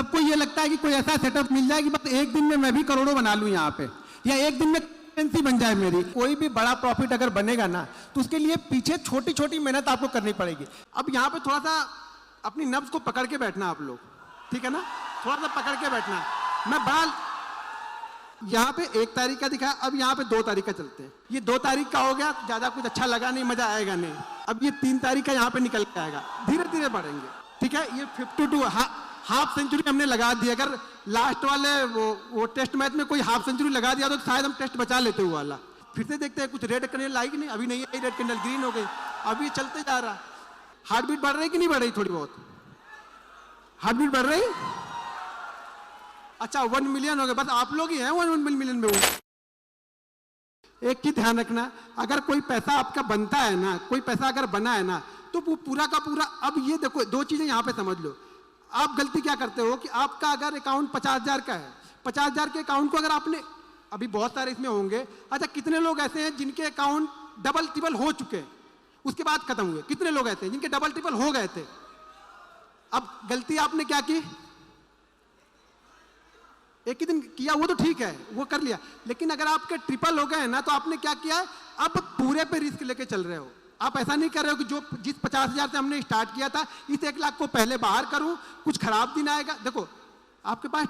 सबको ये लगता है कि कोई ऐसा सेटअप मिल जाए कि बस एक दिन में मैं भी करोड़ों बना लूं यहाँ पे, या एक दिन में करेंसी बन जाए मेरी। कोई भी बड़ा प्रॉफिट अगर बनेगा ना तो उसके लिए पीछे छोटी छोटी मेहनत आपको करनी पड़ेगी। अब यहाँ पे थोड़ा सा अपनी नब्ज को पकड़ के बैठना आप लोग, ठीक है ना, थोड़ा सा पकड़ के बैठना। मैं बाल यहाँ पे 1 तारीख का दिखा, अब यहाँ पे 2 तारीख का चलते हैं। ये 2 तारीख का हो गया, ज्यादा कुछ अच्छा लगा नहीं, मजा आएगा नहीं। अब ये 3 तारीख का यहाँ पे निकल के आएगा, धीरे धीरे बढ़ेंगे, ठीक है। ये 52 हाफ सेंचुरी हमने लगा दी। अगर लास्ट वाले वो टेस्ट मैच में कोई हाफ सेंचुरी लगा दिया तो शायद हम टेस्ट बचा लेते हुए वाला। फिर से देखते हैं कुछ रेड कैंडल आई कि नहीं, अभी नहीं आई रेड कैंडल, ग्रीन हो गई, अभी चलते जा रहा। हार्ट बीट बढ़ रही कि नहीं बढ़ रही? थोड़ी बहुत हार्ट बीट बढ़ रही। अच्छा 1 मिलियन हो गए, बस आप लोग ही हैं 1 मिलियन में। वो एक चीज ध्यान रखना, अगर कोई पैसा आपका बनता है ना, कोई पैसा अगर बना है ना, तो वो पूरा का पूरा। अब ये देखो 2 चीजें यहाँ पे समझ लो। आप गलती क्या करते हो कि आपका अगर अकाउंट 50,000 का है, 50,000 के अकाउंट को अगर आपने, अभी बहुत सारे इसमें होंगे, अच्छा कितने लोग ऐसे हैं जिनके अकाउंट डबल ट्रिपल हो चुके हैं उसके बाद खत्म हुए? कितने लोग ऐसे हैं जिनके डबल ट्रिपल हो गए थे? अब गलती आपने क्या की, एक ही दिन किया, वो तो ठीक है, वो कर लिया। लेकिन अगर आपके ट्रिपल हो गए ना तो आपने क्या किया, अब पूरे पे रिस्क लेके चल रहे हो। आप ऐसा नहीं कर रहे हो कि जो जिस 50,000 से हमने स्टार्ट किया था इस 1 लाख को पहले बाहर करूं, कुछ खराब दिन आएगा। देखो आपके पास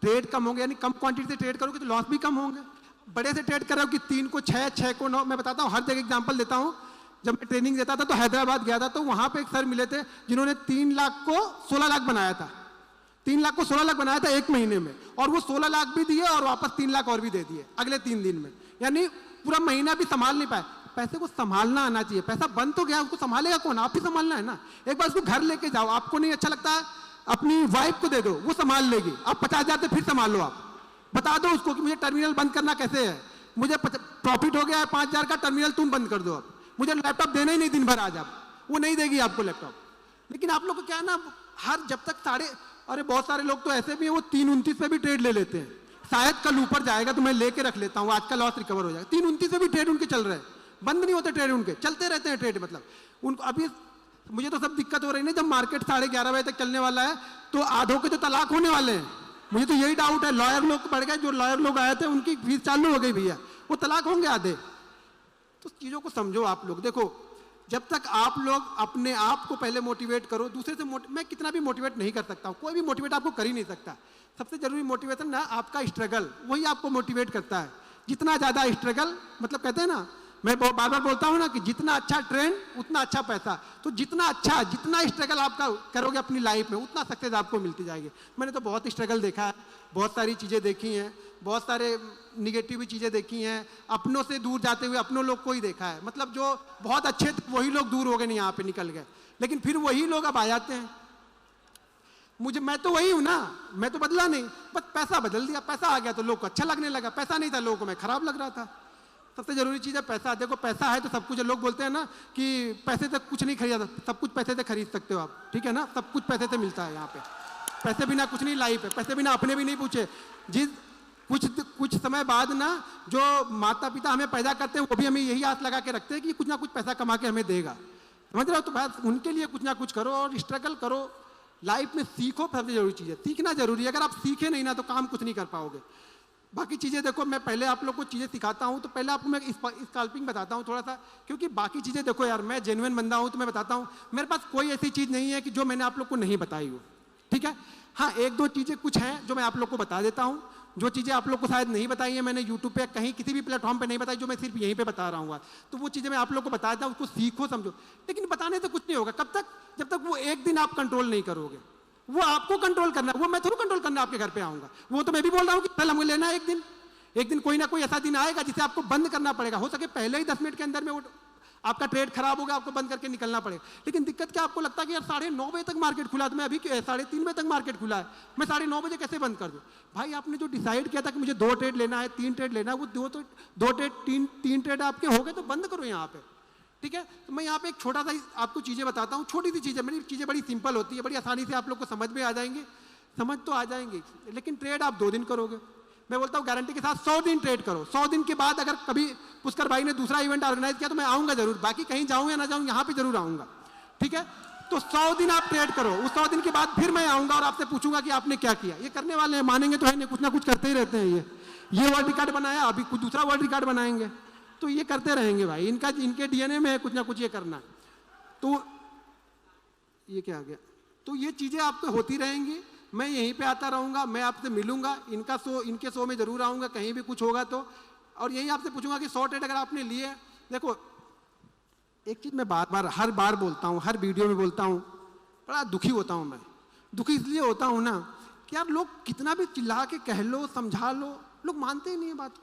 ट्रेड कम होंगे, यानी कम क्वांटिटी से ट्रेड करोगे तो लॉस भी कम होंगे। बड़े से ट्रेड कर रहे हो कि 3 को 6, 6 को 9। मैं बताता हूँ, हर जगह एग्जांपल देता हूँ। जब मैं ट्रेनिंग देता था तो हैदराबाद गया था, तो वहां पे एक सर मिले थे जिन्होंने 3 लाख को 16 लाख बनाया था। 3 लाख को 16 लाख बनाया था 1 महीने में, और वो 16 लाख भी दिए और वापस 3 लाख और भी दे दिए अगले 3 दिन में। यानी पूरा महीना भी संभाल नहीं पाए। पैसे को संभालना आना चाहिए। पैसा बन तो गया, उसको संभालेगा कौन? आप ही संभालना है ना। एक बार उसको घर लेके जाओ, आपको नहीं अच्छा लगता है अपनी वाइफ को दे दो, वो संभाल लेगी। आप 50,000 से फिर संभाल लो। आप बता दो उसको कि मुझे टर्मिनल बंद करना कैसे है, मुझे प्रॉफिट हो गया है 5,000 का, टर्मिनल तुम बंद कर दो। आप मुझे लैपटॉप देना ही नहीं दिन भर, आज आप वो नहीं देगी आपको लैपटॉप। लेकिन आप लोग को क्या है ना, हर जब तक अरे बहुत सारे लोग तो ऐसे भी हैं वो 329 पे भी ट्रेड ले लेते हैं। शायद कल ऊपर जाएगा तो मैं लेके रख लेता हूँ, आज का लॉस रिकवर हो जाएगा। 329 पे भी ट्रेड उनके चल रहे हैं, बंद नहीं होते ट्रेड उनके, चलते रहते हैं ट्रेड। मतलब उनको अभी मुझे तो सब दिक्कत हो रही है, जब मार्केट 11:30 बजे तक चलने वाला है तो आधों के तो तलाक होने वाले हैं। मुझे तो यही डाउट है, लॉयर लोग बढ़ गए, जो लॉयर लोग आए थे उनकी फीस चालू हो गई भैया, वो तलाक होंगे आधे। तो चीज़ों को समझो आप लोग। देखो जब तक आप लोग अपने आप को पहले मोटिवेट करो, दूसरे से मैं कितना भी मोटिवेट नहीं कर सकता हूँ, कोई भी मोटिवेट आपको कर ही नहीं सकता। सबसे जरूरी मोटिवेशन ना आपका स्ट्रगल, वही आपको मोटिवेट करता है। जितना ज़्यादा स्ट्रगल, मतलब कहते हैं ना, मैं बार बार बोलता हूँ ना कि जितना अच्छा ट्रेंड उतना अच्छा पैसा। तो जितना स्ट्रगल आपका करोगे अपनी लाइफ में, उतना सक्सेस आपको मिलती जाएगी। मैंने तो बहुत स्ट्रगल देखा है, बहुत सारी चीज़ें देखी हैं, बहुत सारे निगेटिव चीज़ें देखी हैं, अपनों से दूर जाते हुए अपनों लोग को ही देखा है। मतलब जो बहुत अच्छे थे वही लोग दूर हो गए, नहीं यहाँ पे निकल गए, लेकिन फिर वही लोग अब आ जाते हैं। मैं तो वही हूँ ना, मैं तो बदला नहीं, बस पैसा बदल दिया। पैसा आ गया तो लोग को अच्छा लगने लगा, पैसा नहीं था लोगों को मैं खराब लग रहा था। सबसे जरूरी चीज़ है पैसा। देखो पैसा है तो सब कुछ। लोग बोलते हैं ना कि पैसे से कुछ नहीं खरीदा, सब कुछ पैसे से खरीद सकते हो आप, ठीक है ना, सब कुछ पैसे से मिलता है यहाँ पे। पैसे बिना कुछ नहीं लाइफ है, पैसे बिना अपने भी नहीं पूछे। कुछ समय बाद ना जो माता पिता हमें पैदा करते हैं वो भी हमें यही आस लगा के रखते हैं कि कुछ ना कुछ पैसा कमा के हमें देगा, समझ रहे हो। तो बस उनके लिए कुछ ना कुछ करो और स्ट्रगल करो, लाइफ में सीखो। सबसे जरूरी चीज़ है सीखना, जरूरी है। अगर आप सीखे नहीं ना तो काम कुछ नहीं कर पाओगे। बाकी चीज़ें देखो, मैं पहले आप लोग को चीज़ें सिखाता हूँ तो पहले आपको मैं स्कैल्पिंग बताता हूँ थोड़ा सा, क्योंकि बाकी चीज़ें देखो यार, मैं जेन्युइन बंदा हूँ तो मैं बताता हूँ। मेरे पास कोई ऐसी चीज़ नहीं है कि जो मैंने आप लोग को नहीं बताई हो, ठीक है। हाँ 1-2 चीज़ें कुछ हैं जो मैं आप लोग को बता देता हूँ, जो चीज़ें आप लोग को शायद नहीं बताई है मैंने यूट्यूब पे, कहीं किसी भी प्लेटफॉर्म पे नहीं बताई, जो मैं सिर्फ यहीं पे बता रहा हूँ। तो वो चीज़ें मैं आप लोग को बता देता हूँ, उसको सीखो समझो। लेकिन बताने से कुछ नहीं होगा, कब तक? जब तक वो एक दिन आप कंट्रोल नहीं करोगे। वो आपको कंट्रोल करना है, वो मैं थोड़ा कंट्रोल करना आपके घर पे आऊँगा। वो तो मैं भी बोल रहा हूँ कि कल हमको लेना है एक दिन कोई ना कोई ऐसा दिन आएगा जिसे आपको बंद करना पड़ेगा। हो सके पहले ही 10 मिनट के अंदर में वो आपका ट्रेड खराब हो गया, आपको बंद करके निकलना पड़ेगा। लेकिन दिक्कत क्या, आपको लगता है कि यार 9:30 बजे तक मार्केट खुला, तो मैं अभी 3:30 बजे तक मार्केट खुला है, मैं 9:30 बजे कैसे बंद कर दूं? भाई आपने जो डिसाइड किया था कि मुझे 2 ट्रेड लेना है, 3 ट्रेड लेना है, वो 2 ट्रेड 3 ट्रेड आपके हो गए तो बंद करो यहाँ पे, ठीक है। तो मैं यहाँ पे एक छोटा सा आपको चीज़ें बताता हूँ, छोटी सी चीज़ें। मेरी चीज़ें बड़ी सिंपल होती है, बड़ी आसानी से आप लोग को समझ में आ जाएंगे, समझ तो आ जाएंगे। लेकिन ट्रेड आप 2 दिन करोगे, मैं बोलता हूँ गारंटी के साथ 100 दिन ट्रेड करो। 100 दिन के बाद अगर कभी पुष्कर भाई ने दूसरा इवेंट ऑर्गेनाइज किया तो मैं आऊँगा जरूर, बाकी कहीं जाऊँ या ना जाऊँ यहाँ पे जरूर आऊँगा, ठीक है। तो 100 दिन आप ट्रेड करो, उस 100 दिन के बाद फिर मैं आऊंगा और आपसे पूछूंगा कि आपने क्या किया। ये करने वाले हैं, मानेंगे तो है नहीं, कुछ ना कुछ करते ही रहते हैं। ये वर्ल्ड रिकॉर्ड बनाया, अभी कुछ दूसरा वर्ल्ड रिकॉर्ड बनाएंगे, तो ये करते रहेंगे भाई, इनके डीएनए में है कुछ ना कुछ ये करना। तो ये क्या आ गया, तो ये चीजें आपको होती रहेंगी, मैं यहीं पे आता रहूंगा, मैं आपसे मिलूंगा, इनके शो में जरूर आऊंगा, कहीं भी कुछ होगा तो, और यही आपसे पूछूंगा कि 100 ट्रेड अगर आपने लिए। देखो एक चीज मैं हर बार बोलता हूँ, हर वीडियो में बोलता हूँ, बड़ा दुखी होता हूँ मैं। दुखी इसलिए होता हूँ ना कि यार लोग कितना भी चिल्ला के कह लो, समझा लो, लोग मानते ही नहीं है बात।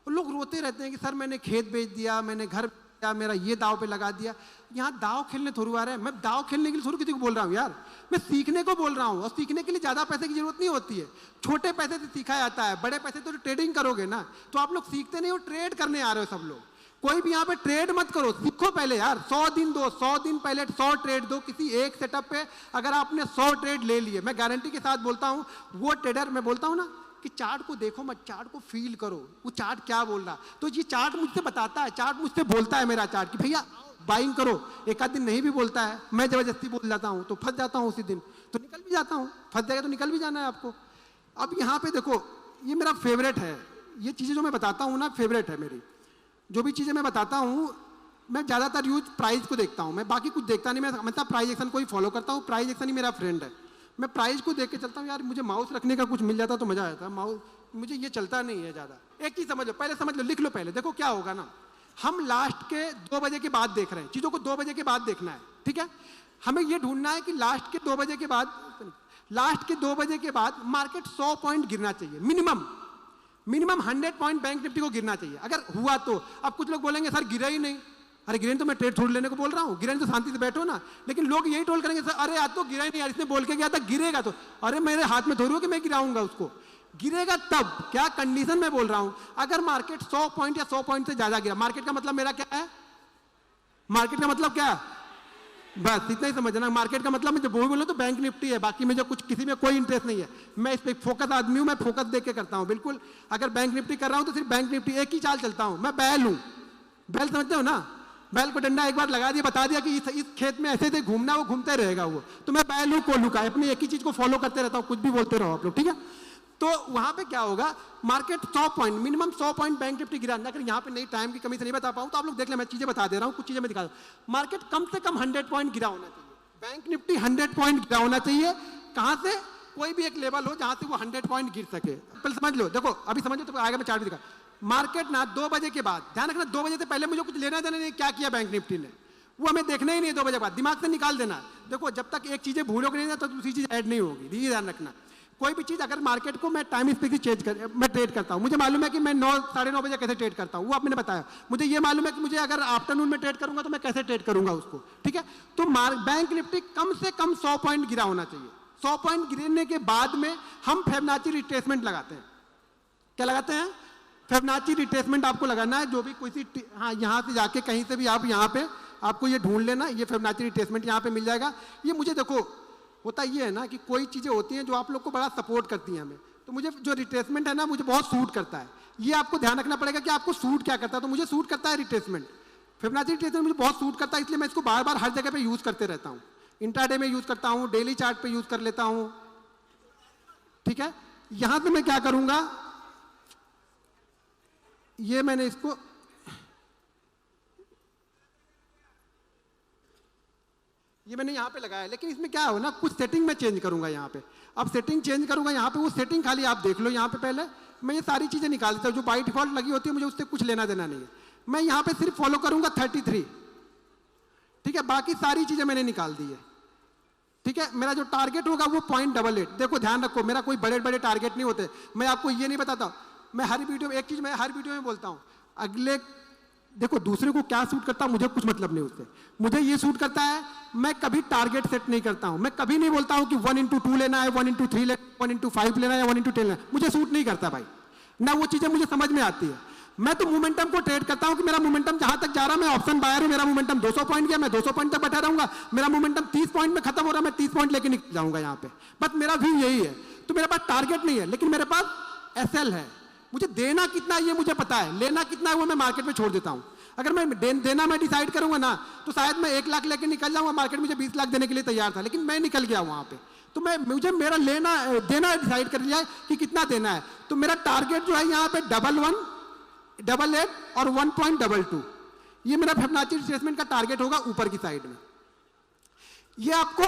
और लोग रोते रहते हैं कि सर मैंने खेत बेच दिया, मैंने घर बेच दिया, मेरा ये दाव पे लगा दिया। यहाँ दाव खेलने थोड़ी आ रहा है, मैं दाव खेलने के लिए थोड़ी किसी को बोल रहा हूँ यार, मैं सीखने को बोल रहा हूँ। और सीखने के लिए ज़्यादा पैसे की जरूरत नहीं होती है, छोटे पैसे से सीखा जाता है। बड़े पैसे तो ट्रेडिंग करोगे ना, तो आप लोग सीखते नहीं हो, ट्रेड करने आ रहे हो सब लोग। कोई भी यहाँ पे ट्रेड मत करो, सीखो पहले यार। 100 दिन दो, 100 दिन पहले 100 ट्रेड दो किसी एक सेटअप पे। अगर आपने 100 ट्रेड ले लिए, मैं गारंटी के साथ बोलता हूँ, वो ट्रेडर, मैं बोलता हूँ ना कि चार्ट को देखो मत, चार्ट को फील करो, वो चार्ट क्या बोल रहा। तो ये चार्ट मुझसे बताता है, चार्ट मुझसे बोलता है, मेरा चार्ट कि भैया बाइंग करो। एक आध दिन नहीं भी बोलता है, मैं जबरदस्ती बोल जाता हूँ तो फंस जाता हूँ, उसी दिन तो निकल भी जाता हूँ। फंस जाएगा तो निकल भी जाना है आपको। अब यहाँ पे देखो, ये मेरा फेवरेट है, ये चीज़ें जो मैं बताता हूँ ना फेवरेट है मेरी। जो भी चीज़ें मैं बताता हूँ, मैं ज़्यादातर यूज प्राइस को देखता हूँ, मैं बाकी कुछ देखता नहीं। मैं हमेशा प्राइस एक्शन को ही फॉलो करता हूँ, प्राइस एक्शन ही मेरा फ्रेंड है। मैं प्राइस को देख के चलता हूँ यार, मुझे माउस रखने का कुछ मिल जाता तो मज़ा आता। माउस मुझे ये चलता नहीं है ज़्यादा। एक चीज़ समझ लो, पहले समझ लो, लिख लो पहले। देखो क्या होगा ना, हम लास्ट के 2 बजे के बाद देख रहे हैं, चीज़ों को 2 बजे के बाद देखना है, ठीक है। हमें ये ढूंढना है कि लास्ट के 2 बजे के बाद, लास्ट के 2 बजे के बाद मार्केट 100 पॉइंट गिरना चाहिए मिनिमम। 100 पॉइंट बैंक निफ्टी को गिरना चाहिए अगर हुआ तो। अब कुछ लोग बोलेंगे सर गिरा ही नहीं, अरे गिरे तो मैं ट्रेड छोड़ लेने को बोल रहा हूँ, गिरे तो शांति से बैठो ना। लेकिन लोग यही टोल करेंगे सर अरे आज तो गिरा ही नहीं यार, इसने बोल के गया था गिरेगा तो। अरे मेरे हाथ में थोड़ी हो कि मैं गिराऊंगा उसको, गिरेगा तब क्या कंडीशन में बोल रहा हूं। अगर मार्केट 100 पॉइंट या 100 पॉइंट से ज्यादा गिरा, मार्केट का मतलब मेरा क्या है, मार्केट का मतलब क्या है, बस इतना ही समझना। मार्केट का मतलब मैं जब बोलूं तो बैंक निफ्टी है, बाकी मुझे कुछ किसी में कोई इंटरेस्ट नहीं है। मैं इस पे फोकस आदमी हूं, मैं फोकस देख के करता हूं बिल्कुल। अगर बैंक निफ्टी कर रहा हूं तो सिर्फ बैंक निफ्टी, एक ही चाल चलता हूं। मैं बैल हूं, बैल समझते हो ना, बैल को डंडा एक बार लगा दिया, बता दिया कि इस खेत में ऐसे ऐसे घूमना, वो घूमते रहेगा वो। तो मैं बैल हूं, कोल्हू का, अपनी एक ही चीज को फॉलो करते रहता हूं, कुछ भी बोलते रहो आप लोग, ठीक है। तो वहां पे क्या होगा, market 100 point minimum 100 point bank Nifty गिरा। अगर यहाँ पे नहीं, टाइम की कमी से नहीं बता पाऊँ तो आप लोग देख ले, मैं चीजें बता दे रहा हूँ, कुछ चीजें मैं दिखा रहा हूँ। मार्केट कम से कम 100 पॉइंट गिरा होना चाहिए, बैंक निफ्टी 100 पॉइंट गिरा होना चाहिए। कहां से, कोई भी एक लेवल हो जहां से वो 100 पॉइंट गिर सके। पहले समझ लो, देखो अभी समझ लो तो आगे मैं चार्ट भी दिखा। मार्केट ना 2 बजे के बाद, ध्यान रखना 2 बजे से पहले मुझे कुछ लेना देना नहीं, क्या किया बैंक निफ्टी ने वो हमें देखना ही नहीं है। 2 बजे के बाद दिमाग से निकाल देना। देखो जब तक एक चीजें भूलोगे नहीं ना तो दूसरी चीज ऐड नहीं होगी, ये ध्यान रखना। कोई भी चीज अगर मार्केट को मैं टाइम स्पेसिफिक चेंज कर, मैं ट्रेड करता हूं, मुझे मालूम है कि मैं 9 साढ़े 9 बजे कैसे ट्रेड करता हूं, वो आपने बताया। मुझे ये मालूम है कि मुझे अगर आफ्टरनून में ट्रेड करूंगा तो मैं कैसे ट्रेड करूंगा उसको, ठीक है। तो बैंक निफ्टी कम से कम 100 पॉइंट गिरा होना चाहिए। 100 पॉइंट गिरने के बाद में हम फिबोनाची रिट्रेसमेंट लगाते हैं। क्या लगाते हैं, फिबोनाची रिट्रेसमेंट आपको लगाना है। जो भी कोई हाँ, यहाँ से जाके कहीं से भी आप यहाँ पे आपको ये ढूंढ लेना, ये फिबोनाची रिट्रेसमेंट यहाँ पे मिल जाएगा। ये मुझे देखो होता ये है ना कि कोई चीज़ें होती हैं जो आप लोग को बड़ा सपोर्ट करती हैं हमें, तो मुझे जो रिट्रेसमेंट है ना मुझे बहुत सूट करता है। ये आपको ध्यान रखना पड़ेगा कि आपको सूट क्या करता है। तो मुझे सूट करता है रिट्रेसमेंट, फिबोनाची रिट्रेसमेंट मुझे बहुत सूट करता है, इसलिए मैं इसको बार बार हर जगह पे यूज़ करते रहता हूँ। इंट्राडे में यूज़ करता हूँ, डेली चार्ट पे यूज़ कर लेता हूँ, ठीक है। यहाँ पे मैं क्या करूँगा, ये मैंने इसको ये मैंने यहाँ पे लगाया, लेकिन इसमें क्या हो ना, कुछ सेटिंग मैं चेंज करूंगा यहाँ पे। अब सेटिंग चेंज करूंगा यहाँ पे, वो सेटिंग खाली आप देख लो। यहाँ पे पहले मैं ये सारी चीजें निकाल देता हूँ जो बाई डिफॉल्ट लगी होती है, मुझे उससे कुछ लेना देना नहीं है। मैं यहाँ पे सिर्फ फॉलो करूंगा 33, ठीक है। बाकी सारी चीजें मैंने निकाल दी है, ठीक है। मेरा जो टारगेट होगा वो 0.88। देखो ध्यान रखो, मेरा कोई बड़े बड़े टारगेट नहीं होते। मैं आपको ये नहीं बताता, मैं हर वीडियो में एक चीज मैं हर वीडियो में बोलता हूँ, अगले देखो दूसरे को क्या सूट करता है मुझे कुछ मतलब नहीं उससे, मुझे ये सूट करता है। मैं कभी टारगेट सेट नहीं करता हूं, मैं कभी नहीं बोलता हूं कि 1x2 लेना है, 1x3 लेना है, 1x5 लेना है या 1x10 लेना है। मुझे सूट नहीं करता भाई, ना वो चीजें मुझे समझ में आती है। मैं तो मोमेंटम को ट्रेड करता हूं कि मेरा मोमेंटम जहां तक जा रहा है, मैं ऑप्शन बायर हूं, मेरा मोमेंटम 200 पॉइंट गया, मैं 200 पॉइंट तक बैठा रहूंगा। मेरा मोमेंटम 30 पॉइंट में खत्म हो रहा है, मैं 30 पॉइंट लेके निकल जाऊंगा यहाँ पे। बस मेरा व्यू यही है। तो मेरे पास टारगेट नहीं है, लेकिन मेरे पास एसएल है। मुझे देना कितना है ये मुझे पता है, लेना कितना है वो मैं मार्केट में छोड़ देता हूँ। अगर मैं देना मैं डिसाइड करूंगा ना तो शायद मैं 1 लाख लेके निकल जाऊंगा, मार्केट मुझे 20 लाख देने के लिए तैयार था, लेकिन मैं निकल गया वहां पे। तो मुझे मेरा देना डिसाइड कर लिया कि कितना देना है। तो मेरा टारगेट जो है यहाँ पे 11, 88 और 1.22, ये मेरा फिबोनाची रिट्रेसमेंट का टारगेट होगा ऊपर की साइड में। ये आपको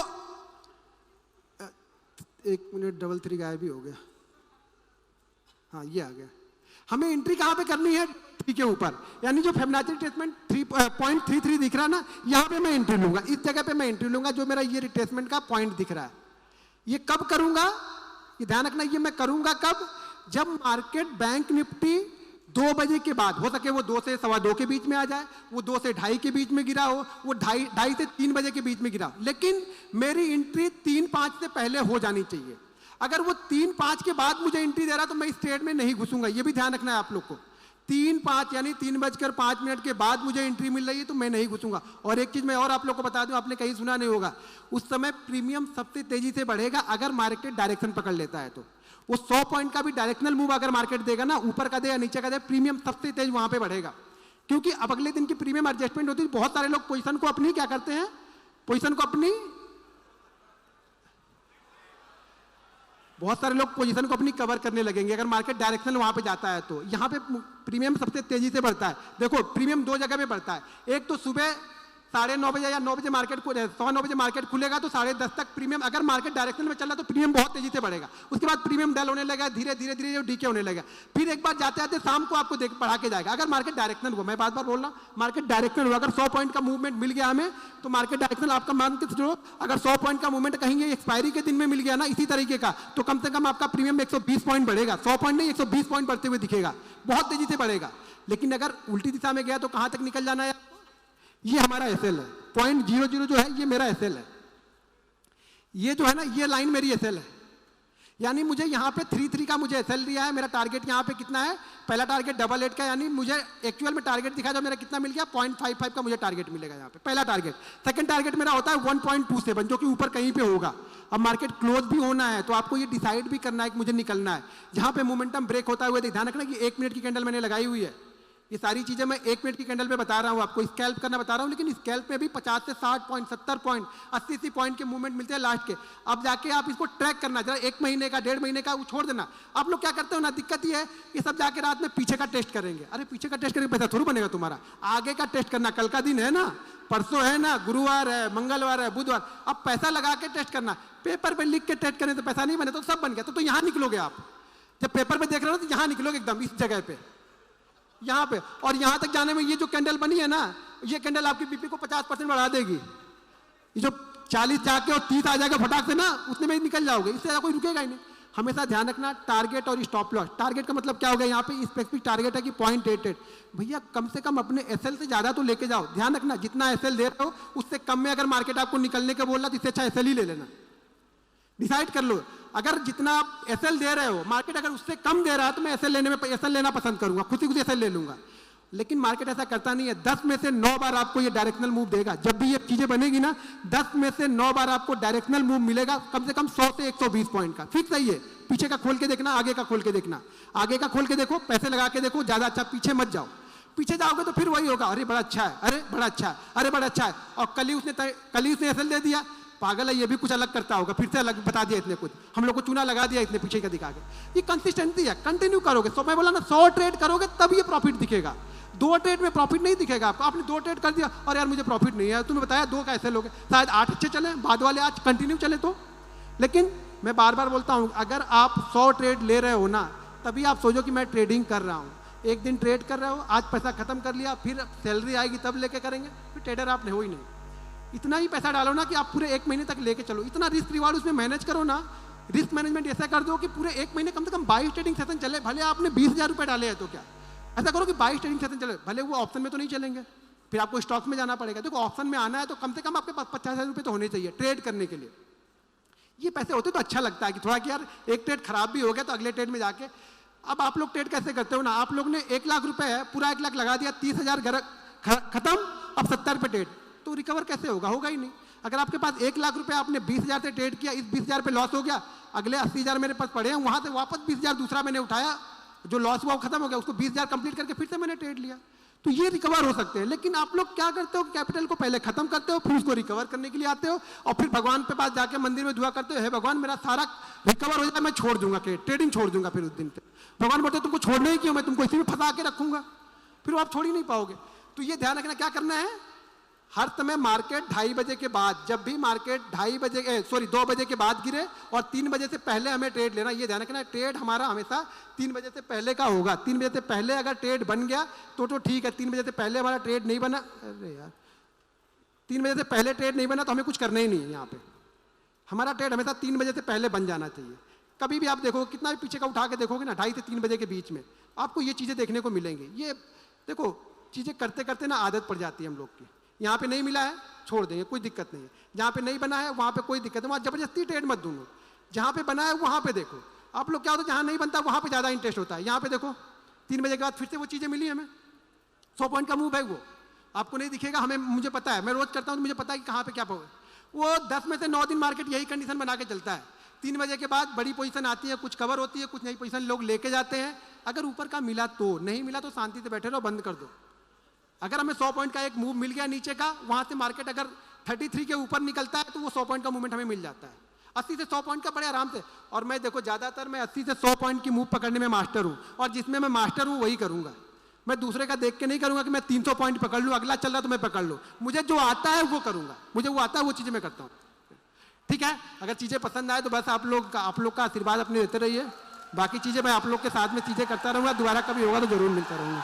1 मिनट 33 गायब भी हो गया, हाँ ये आ गया। हमें एंट्री कहाँ पे करनी है? 3 के ऊपर, यानी जो फिबोनाची रिट्रेसमेंट 3.33 दिख रहा है ना, यहाँ पे मैं एंट्री लूंगा, इस जगह पे मैं एंट्री लूंगा जो मेरा ये रिट्रेसमेंट का पॉइंट दिख रहा है। ये कब करूंगा? ये ध्यान रखना, ये मैं करूंगा कब? जब मार्केट बैंक निफ्टी 2 बजे के बाद, हो सके वो 2 से 2:15 के बीच में आ जाए, वो 2 से 2:30 के बीच में गिरा हो, वो 2:30 से 3 बजे के बीच में गिरा हो, लेकिन मेरी एंट्री 3-5 से पहले हो जानी चाहिए। अगर वो 3-5 के बाद मुझे एंट्री दे रहा तो मैं इस ट्रेड में नहीं घुसूंगा, ये भी ध्यान रखना है आप लोग को। 3-5 यानी 3:05 के बाद मुझे एंट्री मिल रही है तो मैं नहीं घुसूंगा। और एक चीज मैं और आप लोग को बता दूं, आपने कहीं सुना नहीं होगा, उस समय प्रीमियम सबसे तेजी से बढ़ेगा अगर मार्केट डायरेक्शन पकड़ लेता है। तो वो 100 पॉइंट का भी डायरेक्शनल मूव अगर मार्केट देगा ना, ऊपर का दे या नीचे का दे, प्रीमियम सबसे तेज वहां पे बढ़ेगा, क्योंकि अब अगले दिन की प्रीमियम एडजस्टमेंट होती है। बहुत सारे लोग पोजीशन को अपनी क्या करते हैं, पोजीशन को अपनी बहुत सारे लोग पोजीशन को अपनी कवर करने लगेंगे अगर मार्केट डायरेक्शनल वहां पे जाता है। तो यहाँ पे प्रीमियम सबसे तेजी से बढ़ता है। देखो प्रीमियम 2 जगह पे बढ़ता है, एक तो सुबह 9:30 बजे या 9 बजे मार्केट 9:15 बजे मार्केट खुलेगा तो 10:30 तक प्रीमियम, अगर मार्केट डायरेक्शन में चल रहा है तो प्रीमियम बहुत तेजी से बढ़ेगा। उसके बाद प्रीमियम डल होने लगेगा, धीरे धीरे धीरे डीके होने लगेगा, फिर एक बार जाते जाते शाम को आपको बढ़ा के जाएगा। अगर मार्केट डायरेक्शनल हुआ, मैं बार बार बोल रहा हूँ, मार्केट डायरेक्शनल हुआ, अगर 100 पॉइंट का मूवमेंट मिल गया हमें तो मार्केट डायरेक्शनल आपका मान के चलो, अगर 100 पॉइंट का मूवमेंट कहेंगे एक्सपायरी के दिन में मिल गया ना इसी तरीके का, तो कम से कम आपका प्रीमियम 120 पॉइंट बढ़ेगा। 100 पॉइंट नहीं, 120 पॉइंट बढ़ते हुए दिखेगा, बहुत तेजी से बढ़ेगा। लेकिन अगर उल्टी दिशा में गया तो कहां तक निकल जाना है? ये हमारा एसएल है, 0.00 जो है ये मेरा एसएल है। ये जो है ना, ये लाइन मेरी एसएल है, यानी मुझे यहाँ पे 3.3 का मुझे एसएल दिया है। मेरा टारगेट यहाँ पे कितना है? पहला टारगेट 88 का, यानी मुझे एक्चुअल में टारगेट दिखा जो मेरा कितना मिल गया, 0.55 का मुझे टारगेट मिलेगा यहाँ पे, पहला टारगेट। सेकंड टारगेट मेरा होता है 1.27 जो कि ऊपर कहीं पे होगा। अब मार्केट क्लोज भी होना है तो आपको ये डिसाइड भी करना है कि मुझे निकलना है। जहाँ पे मोमेंटम ब्रेक होता है ध्यान रखना कि 1 मिनट की कैंडल मैंने लगाई हुई है। ये सारी चीजें मैं 1 मिनट की कैंडल पे बता रहा हूँ आपको, स्कैल्प करना बता रहा हूँ, लेकिन स्कैल्प में भी 50 से 60 पॉइंट, 70 पॉइंट, 80 पॉइंट के मूवमेंट मिलते हैं लास्ट के। अब जाके आप इसको ट्रैक करना, जरा 1 महीने का 1.5 महीने का वो छोड़ देना। आप लोग क्या करते हो ना, दिक्कत ये है, ये सब जाके रात में पीछे का टेस्ट करेंगे। अरे पीछे का टेस्ट करके पैसा थोड़ा बनेगा तुम्हारा, आगे का टेस्ट करना। कल का दिन है ना, परसों है ना, गुरुवार है, मंगलवार है, बुधवार, अब पैसा लगा के टेस्ट करना। पेपर पे लिख के टेस्ट करने तो पैसा नहीं बने तो सब बन गया। तो यहाँ निकलोगे आप, जब पेपर पे देख रहे हो तो यहाँ निकलोगे एकदम इस जगह पे, यहाँ पे। और यहाँ तक जाने में ये जो कैंडल बनी है ना, ये कैंडल आपकी बीपी को 50% बढ़ा देगी। ये जो 40 जाके और 30 आ जाएगा फटाक से ना, उसमें में निकल जाओगे, इससे कोई रुकेगा ही नहीं। हमेशा ध्यान रखना टारगेट और स्टॉप लॉस। टारगेट का मतलब क्या हो गया, यहाँ पे स्पेसिफिक टारगेट है कि 0.88। भैया कम से कम अपने एसएल से ज्यादा तो लेके जाओ। ध्यान रखना जितना एसएल दे रहे हो उससे कम में अगर मार्केट आपको निकलने के बोल रहा तो इससे अच्छा एसएल ही ले लेना। डिसाइड कर लो, अगर जितना आप एसएल दे रहे हो, मार्केट अगर उससे कम दे रहा है तो मैं एसएल लेना पसंद करूंगा, खुद ही एसएल ले लूंगा। लेकिन मार्केट ऐसा करता नहीं है। 10 में से 9 बार आपको ये डायरेक्शनल मूव देगा। जब भी ये चीजें बनेगी ना, 10 में से 9 बार आपको डायरेक्शनल मूव मिलेगा, कम से कम 100 से 120 पॉइंट का। फिक्स है ये। पीछे का खोल के देखना, आगे का खोल के देखना। आगे का खोल के देखो, पैसे लगा के देखो, ज्यादा अच्छा। पीछे मत जाओ, पीछे जाओगे तो फिर वही होगा, अरे बड़ा अच्छा है, अरे बड़ा अच्छा है, अरे बड़ा अच्छा है। और कल ही उसने एसएल दे दिया, पागल है, ये भी कुछ अलग करता होगा, फिर से अलग बता दिया इसने कुछ, हम लोग को चूना लगा दिया इसने पीछे का दिखा के। ये कंसिस्टेंसी है, कंटिन्यू करोगे। तो मैं बोला ना 100 ट्रेड करोगे तब ये प्रॉफिट दिखेगा। 2 ट्रेड में प्रॉफिट नहीं दिखेगा आपको। आपने 2 ट्रेड कर दिया और यार मुझे प्रॉफिट नहीं है, तुम्हें बताया 2 कैसे लोगे, शायद 8 अच्छे चले, बाद वाले आज कंटिन्यू चले तो। लेकिन मैं बार बार बोलता हूँ, अगर आप 100 ट्रेड ले रहे हो ना, तभी आप सोचो कि मैं ट्रेडिंग कर रहा हूँ। एक दिन ट्रेड कर रहे हो, आज पैसा खत्म कर लिया, फिर सैलरी आएगी तब लेके करेंगे, फिर ट्रेडर आप हो ही नहीं। इतना ही पैसा डालो ना कि आप पूरे 1 महीने तक लेके चलो। इतना रिस्क रिवार्ड उसमें मैनेज करो ना, रिस्क मैनेजमेंट ऐसा कर दो कि पूरे 1 महीने कम से कम 22 ट्रेडिंग सेशन चले। भले आपने 20,000 रुपये डाले हैं तो क्या, ऐसा करो कि 22 ट्रेडिंग सेशन चले। भले वो ऑप्शन में तो नहीं चलेंगे, फिर आपको स्टॉक में जाना पड़ेगा। देखो ऑप्शन में आना है तो कम से कम आपके पास 50,000 रुपये तो होने चाहिए ट्रेड करने के लिए। ये पैसे होते तो अच्छा लगता है कि थोड़ा कि यार एक ट्रेड खराब भी हो गया तो अगले ट्रेड में जाके। अब आप लोग ट्रेड कैसे करते हो ना, आप लोग ने 1 लाख रुपए है, पूरा 1 लाख लगा दिया, 30,000 खत्म, अब 70 रुपये ट्रेड, तो रिकवर कैसे होगा? होगा ही नहीं। अगर आपके पास 1 लाख रुपए आपने 20,000 से ट्रेड किया, इस 20,000 पे लॉस हो गया, अगले 80,000 मेरे पास पड़े हैं, वहां से वापस 20,000 दूसरा मैंने उठाया, जो लॉस हुआ वो खत्म हो गया, उसको 20,000 कंप्लीट करके फिर से मैंने ट्रेड लिया। तो ये रिकवर हो सकते हैं। लेकिन आप लोग क्या करते हो, कैपिटल को पहले खत्म करते हो, फिर उसको रिकवर करने के लिए आते हो, और फिर भगवान के पास जाके मंदिर में दुआ करते हो, हे भगवान मेरा सारा रिकवर हो जाए, मैं छोड़ दूंगा ट्रेडिंग छोड़ दूंगा। फिर उस दिन पे भगवान बोलते तुमको छोड़ना ही क्यों, मैं तुमको इसी में फंसा के रखूंगा, फिर आप छोड़ ही नहीं पाओगे। तो ये ध्यान रखना, क्या करना है, हर समय मार्केट 2:30 बजे के बाद, जब भी मार्केट 2 बजे के बाद गिरे और 3 बजे से पहले हमें ट्रेड लेना। ये ध्यान रखना, ट्रेड हमारा हमेशा 3 बजे से पहले का होगा। 3 बजे से पहले अगर ट्रेड बन गया तो ठीक है, 3 बजे से पहले हमारा ट्रेड नहीं बना, अरे यार 3 बजे से पहले ट्रेड नहीं बना तो हमें कुछ करना ही नहीं है। यहाँ पे हमारा ट्रेड हमेशा 3 बजे से पहले बन जाना चाहिए। कभी भी आप देखो, कितना भी पीछे का उठा के देखोगे ना, 2:30 से 3 बजे के बीच में आपको ये चीज़ें देखने को मिलेंगी। ये देखो चीज़ें करते करते ना आदत पड़ जाती है हम लोग की। यहाँ पे नहीं मिला है छोड़ देंगे, कोई दिक्कत नहीं है। जहाँ पे नहीं बना है वहाँ पे कोई दिक्कत नहीं, वहाँ जबरदस्ती ट्रेड मत ढूंढो। जहाँ पे बना है वहाँ पे देखो। आप लोग क्या होता है, जहाँ नहीं बनता वहाँ पे ज़्यादा इंटरेस्ट होता है। यहाँ पे देखो 3 बजे के बाद फिर से वो चीज़ें मिली हमें, 100 पॉइंट का मूव है, वो आपको नहीं दिखेगा, हमें मुझे पता है, मैं रोज करता हूँ तो मुझे पता है कि कहाँ पे क्या पाओगे। वो 10 में से 9 दिन मार्केट यही कंडीशन बना के चलता है। 3 बजे के बाद बड़ी पोजीशन आती है, कुछ कवर होती है, कुछ नई पोजीशन लोग लेके जाते हैं। अगर ऊपर का मिला तो, नहीं मिला तो शांति से बैठे रहो, बंद कर दो। अगर हमें 100 पॉइंट का एक मूव मिल गया नीचे का, वहां से मार्केट अगर 33 के ऊपर निकलता है तो वो 100 पॉइंट का मूवमेंट हमें मिल जाता है। 80 से 100 पॉइंट का बड़े आराम से। और मैं देखो ज़्यादातर मैं 80 से 100 पॉइंट की मूव पकड़ने में मास्टर हूँ, और जिसमें मैं मास्टर हूँ वही करूँगा। मैं दूसरे का देख के नहीं करूँगा कि मैं 300 पॉइंट पकड़ लूँ, अगला चल रहा तो मैं पकड़ लूँ। मुझे जो आता है वो करूँगा, मुझे वो आता है वो चीज़ें मैं करता हूँ। ठीक है, अगर चीज़ें पसंद आए तो बस आप लोग का आशीर्वाद अपने देते रहिए। बाकी चीज़ें मैं आप लोग के साथ में चीज़ें करता रहूँगा, दोबारा कभी होगा तो जरूर मिलता रहूँगा।